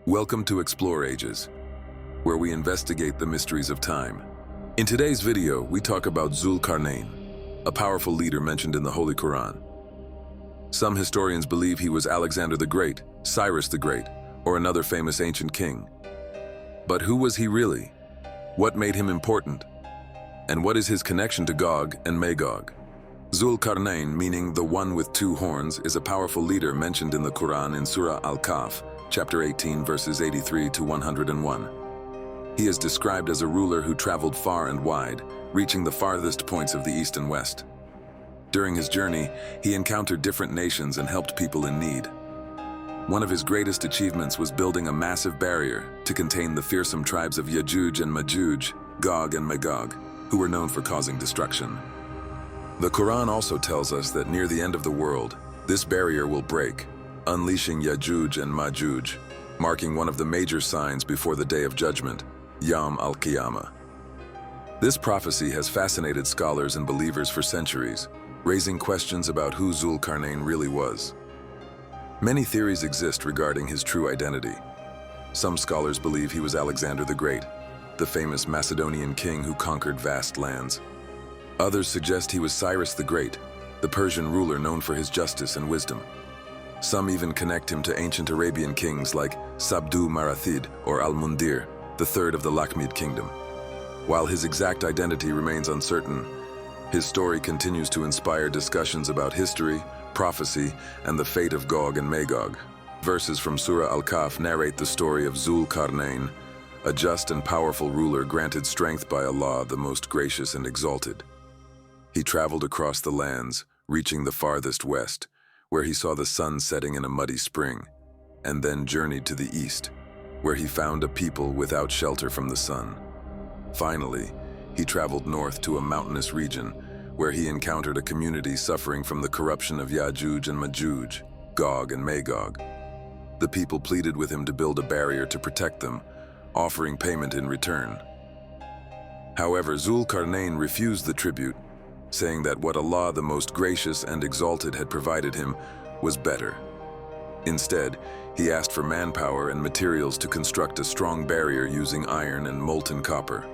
Welcome to Explore Ages, where we investigate the mysteries of time. In today's video, we talk about Zul Carnine, a powerful leader mentioned in the Holy Quran. Some historians believe he was Alexander the Great, Cyrus the Great, or another famous ancient king. But who was he really? What made him important? And what is his connection to Gog and Magog? Zul Carnine, meaning the one with two horns, is a powerful leader mentioned in the Quran in Surah Al-Kahf, chapter 18, verses 83 to 101. He is described as a ruler who traveled far and wide, reaching the farthest points of the east and west. During his journey, he encountered different nations and helped people in need. One of his greatest achievements was building a massive barrier to contain the fearsome tribes of Yajooj and Majooj, Gog and Magog, who were known for causing destruction. The Quran also tells us that near the end of the world, this barrier will break, unleashing Yajooj and Majooj, marking one of the major signs before the Day of Judgment, Yom Al-Qiyamah. This prophecy has fascinated scholars and believers for centuries, raising questions about who Zul Carnine really was. Many theories exist regarding his true identity. Some scholars believe he was Alexander the Great, the famous Macedonian king who conquered vast lands. Others suggest he was Cyrus the Great, the Persian ruler known for his justice and wisdom. Some even connect him to ancient Arabian kings like Sabdu Marathid or Al-Mundir, the third of the Lakhmid kingdom. While his exact identity remains uncertain, his story continues to inspire discussions about history, prophecy, and the fate of Gog and Magog. Verses from Surah Al-Kahf narrate the story of Zul Carnine, a just and powerful ruler granted strength by Allah, the most gracious and exalted. He traveled across the lands, reaching the farthest west, where he saw the sun setting in a muddy spring, and then journeyed to the east, where he found a people without shelter from the sun. Finally, he traveled north to a mountainous region, where he encountered a community suffering from the corruption of Yajooj and Majooj, Gog and Magog. The people pleaded with him to build a barrier to protect them, offering payment in return. However, Zul Carnine refused the tribute, saying that what Allah, the most gracious and exalted, had provided him was better. Instead, he asked for manpower and materials to construct a strong barrier using iron and molten copper.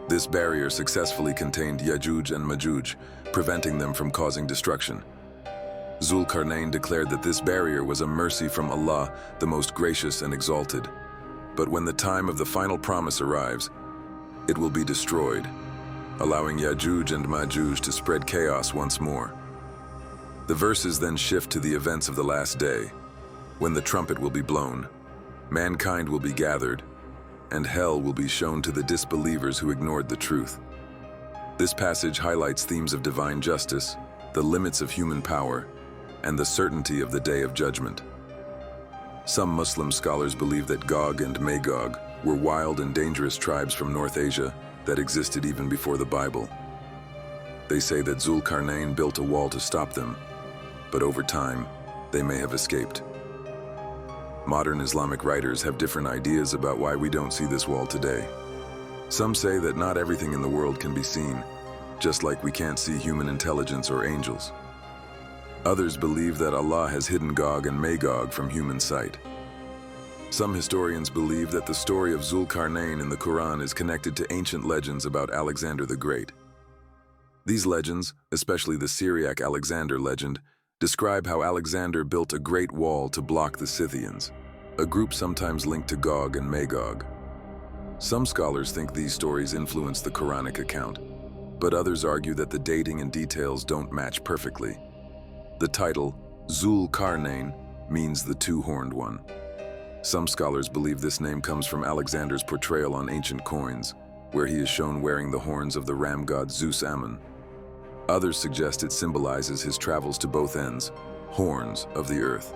This barrier successfully contained Yajooj and Majooj, preventing them from causing destruction. Zul Carnine declared that this barrier was a mercy from Allah, the most gracious and exalted. But when the time of the final promise arrives, it will be destroyed, allowing Yajooj and Majooj to spread chaos once more. The verses then shift to the events of the last day, when the trumpet will be blown, mankind will be gathered, and hell will be shown to the disbelievers who ignored the truth. This passage highlights themes of divine justice, the limits of human power, and the certainty of the Day of Judgment. Some Muslim scholars believe that Gog and Magog were wild and dangerous tribes from North Asia that existed even before the Bible. They say that Zul Carnine built a wall to stop them, but over time, they may have escaped. Modern Islamic writers have different ideas about why we don't see this wall today. Some say that not everything in the world can be seen, just like we can't see human intelligence or angels. Others believe that Allah has hidden Gog and Magog from human sight. Some historians believe that the story of Zul Carnine in the Quran is connected to ancient legends about Alexander the Great. These legends, especially the Syriac Alexander legend, describe how Alexander built a great wall to block the Scythians, a group sometimes linked to Gog and Magog. Some scholars think these stories influence the Quranic account, but others argue that the dating and details don't match perfectly. The title, Zul Carnine, means the two-horned one. Some scholars believe this name comes from Alexander's portrayal on ancient coins, where he is shown wearing the horns of the ram god Zeus Ammon. Others suggest it symbolizes his travels to both ends, horns of the earth.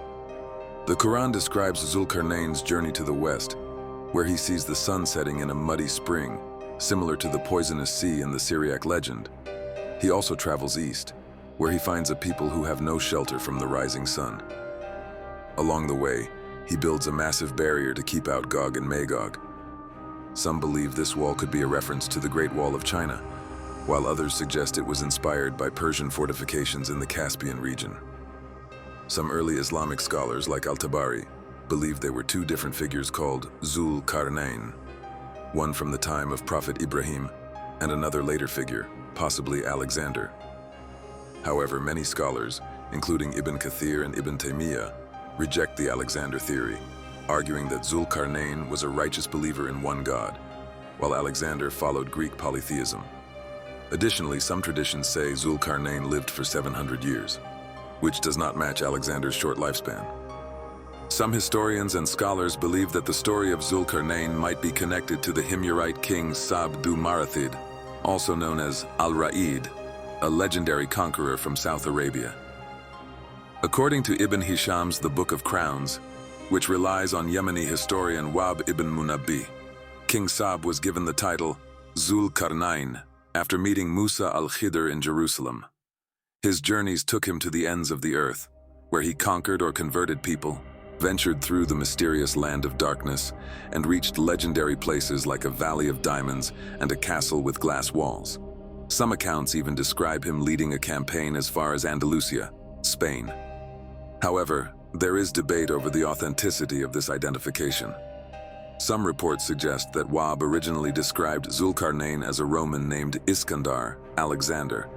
The Quran describes Zul Carnine's journey to the west, where he sees the sun setting in a muddy spring, similar to the poisonous sea in the Syriac legend. He also travels east, where he finds a people who have no shelter from the rising sun. Along the way, he builds a massive barrier to keep out Gog and Magog. Some believe this wall could be a reference to the Great Wall of China, while others suggest it was inspired by Persian fortifications in the Caspian region. Some early Islamic scholars, like Al-Tabari, believed they were two different figures called Zul Carnine, one from the time of Prophet Ibrahim and another later figure, possibly Alexander. However, many scholars, including Ibn Kathir and Ibn Taymiyyah, reject the Alexander theory, arguing that Zul Carnine was a righteous believer in one God, while Alexander followed Greek polytheism. Additionally, some traditions say Zul Carnine lived for 700 years, which does not match Alexander's short lifespan. Some historians and scholars believe that the story of Zul Carnine might be connected to the Himyarite king Sabdu-Marathid, also known as Al-Ra'id, a legendary conqueror from South Arabia. According to Ibn Hisham's The Book of Crowns, which relies on Yemeni historian Wahb ibn Munabbi, King Sab was given the title Zul Carnine after meeting Musa al-Khidr in Jerusalem. His journeys took him to the ends of the earth, where he conquered or converted people, ventured through the mysterious land of darkness, and reached legendary places like a valley of diamonds and a castle with glass walls. Some accounts even describe him leading a campaign as far as Andalusia, Spain. However, there is debate over the authenticity of this identification. Some reports suggest that Wahb originally described Zulqarnayn as a Roman named Iskandar, Alexander,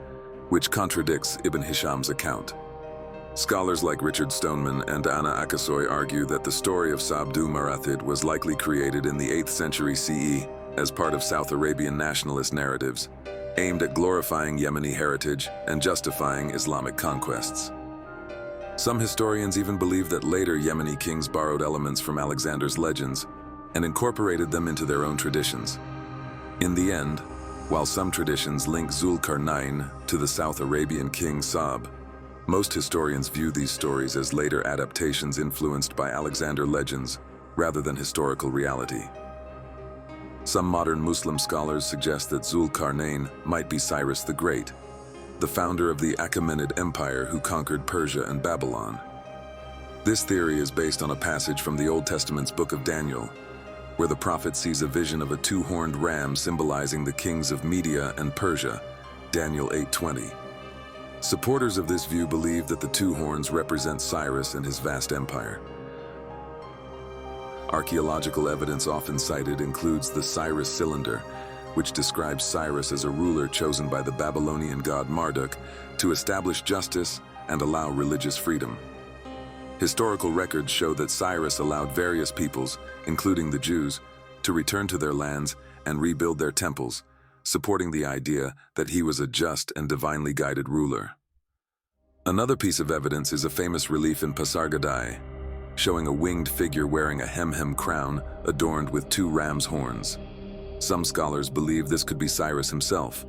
which contradicts Ibn Hisham's account. Scholars like Richard Stoneman and Anna Akasoy argue that the story of Sabdu Marathid was likely created in the 8th century CE as part of South Arabian nationalist narratives, aimed at glorifying Yemeni heritage and justifying Islamic conquests. Some historians even believe that later Yemeni kings borrowed elements from Alexander's legends and incorporated them into their own traditions. In the end, while some traditions link Zulqarnayn to the South Arabian king Sab, most historians view these stories as later adaptations influenced by Alexander legends rather than historical reality. Some modern Muslim scholars suggest that Zulqarnayn might be Cyrus the Great, the founder of the Achaemenid Empire who conquered Persia and Babylon. This theory is based on a passage from the Old Testament's Book of Daniel, where the prophet sees a vision of a two-horned ram symbolizing the kings of Media and Persia, Daniel 8:20. Supporters of this view believe that the two horns represent Cyrus and his vast empire. Archaeological evidence often cited includes the Cyrus cylinder, which describes Cyrus as a ruler chosen by the Babylonian god Marduk to establish justice and allow religious freedom. Historical records show that Cyrus allowed various peoples, including the Jews, to return to their lands and rebuild their temples, supporting the idea that he was a just and divinely guided ruler. Another piece of evidence is a famous relief in Pasargadae, showing a winged figure wearing a hemhem crown adorned with two ram's horns. Some scholars believe this could be Cyrus himself,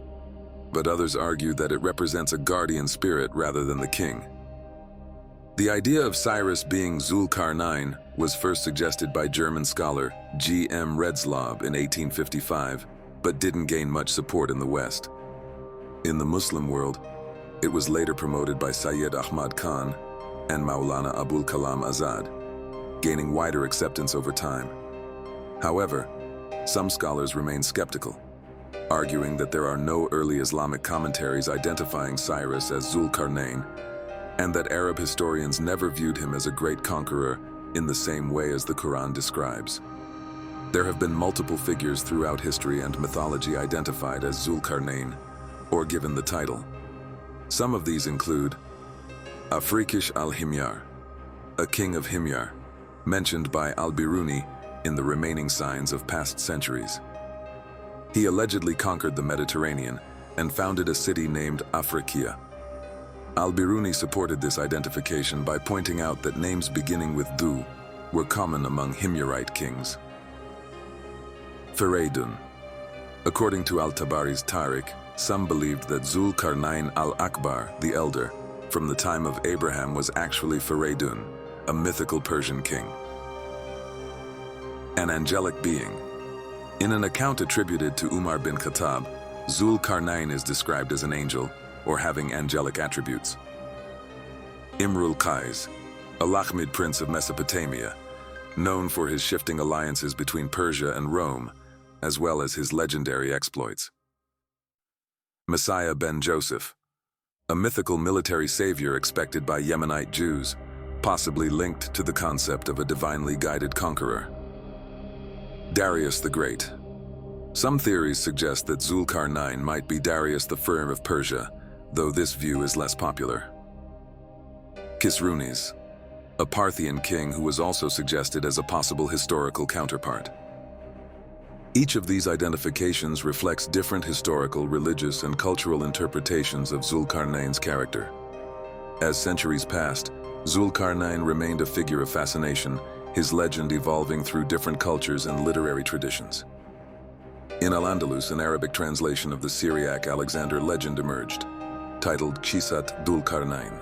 but others argue that it represents a guardian spirit rather than the king. The idea of Cyrus being Zulqarnayn was first suggested by German scholar G. M. Redslob in 1855, but didn't gain much support in the West. In the Muslim world, it was later promoted by Sayyid Ahmad Khan and Maulana Abul Kalam Azad, gaining wider acceptance over time. However, some scholars remain skeptical, arguing that there are no early Islamic commentaries identifying Cyrus as Zulqarnayn, and that Arab historians never viewed him as a great conqueror in the same way as the Quran describes. There have been multiple figures throughout history and mythology identified as Zulqarnayn, or given the title. Some of these include Afrikish al-Himyar, a king of Himyar, mentioned by al-Biruni in the remaining signs of past centuries. He allegedly conquered the Mediterranean and founded a city named Afrikia. Al-Biruni supported this identification by pointing out that names beginning with Du were common among Himyarite kings. Faraydun. According to Al-Tabari's Tariq, some believed that Zulqarnayn al-Akbar, the Elder, from the time of Abraham was actually Faraydun, a mythical Persian king. An angelic being. In an account attributed to Umar bin Khattab, Zulqarnayn is described as an angel or having angelic attributes. Imrul Qais, a Lakhmid prince of Mesopotamia, known for his shifting alliances between Persia and Rome, as well as his legendary exploits. Messiah ben Joseph, a mythical military savior expected by Yemenite Jews, possibly linked to the concept of a divinely guided conqueror. Darius the Great. Some theories suggest that Zul Carnine might be Darius the Firm of Persia, though this view is less popular. Kisrunes, a Parthian king who was also suggested as a possible historical counterpart. Each of these identifications reflects different historical, religious, and cultural interpretations of Zul Carnayn's character. As centuries passed, Zul Carnine remained a figure of fascination, his legend evolving through different cultures and literary traditions. In Al-Andalus, an Arabic translation of the Syriac Alexander legend emerged, titled Qissat Dhul-Qarnayn.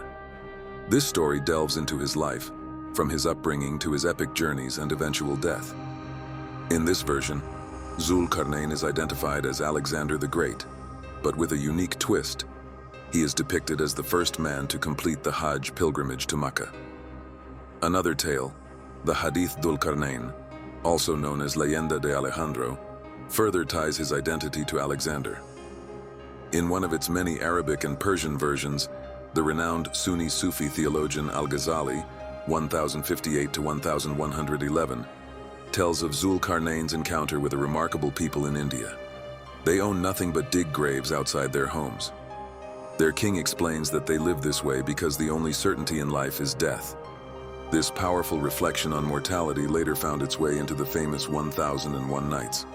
This story delves into his life, from his upbringing to his epic journeys and eventual death. In this version, Zul Carnine is identified as Alexander the Great, but with a unique twist. He is depicted as the first man to complete the Hajj pilgrimage to Mecca. Another tale, the Hadith Dhul-Qarnayn, also known as Leyenda de Alejandro, further ties his identity to Alexander. In one of its many Arabic and Persian versions, the renowned Sunni Sufi theologian Al-Ghazali, 1058 to 1111, tells of Zul Carnayn's encounter with a remarkable people in India. They own nothing but dig graves outside their homes. Their king explains that they live this way because the only certainty in life is death. This powerful reflection on mortality later found its way into the famous 1001 Nights.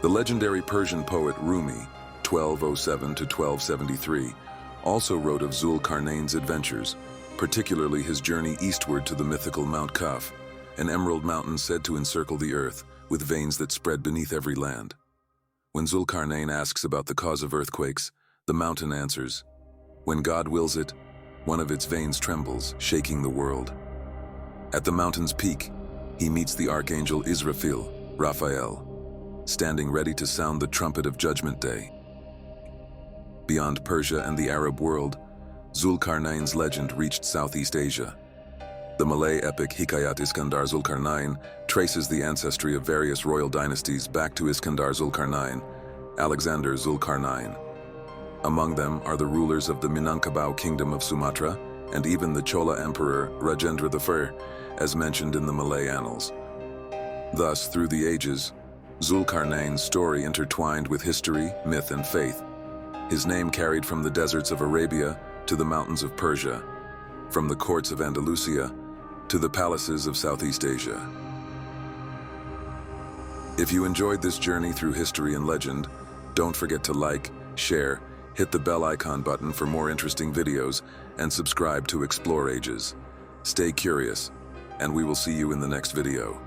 The legendary Persian poet Rumi, 1207 to 1273, also wrote of Zul Carnayn's adventures, particularly his journey eastward to the mythical Mount Kaf, an emerald mountain said to encircle the earth, with veins that spread beneath every land. When Zul Carnayn asks about the cause of earthquakes, the mountain answers, "When God wills it, one of its veins trembles, shaking the world." At the mountain's peak, he meets the archangel Israfil, Raphael, standing ready to sound the trumpet of Judgment Day. Beyond Persia and the Arab world, Zul Carnayn's legend reached Southeast Asia. The Malay epic Hikayat Iskandar Zul Carnine traces the ancestry of various royal dynasties back to Iskandar Zul Carnine, Alexander Zul Carnine. Among them are the rulers of the Minangkabau Kingdom of Sumatra and even the Chola Emperor Rajendra I, as mentioned in the Malay annals. Thus, through the ages, Zul Carnayn's story intertwined with history, myth, and faith. His name carried from the deserts of Arabia to the mountains of Persia, from the courts of Andalusia to the palaces of Southeast Asia. If you enjoyed this journey through history and legend, don't forget to like, share, hit the bell icon button for more interesting videos, and subscribe to Explore Ages. Stay curious, and we will see you in the next video.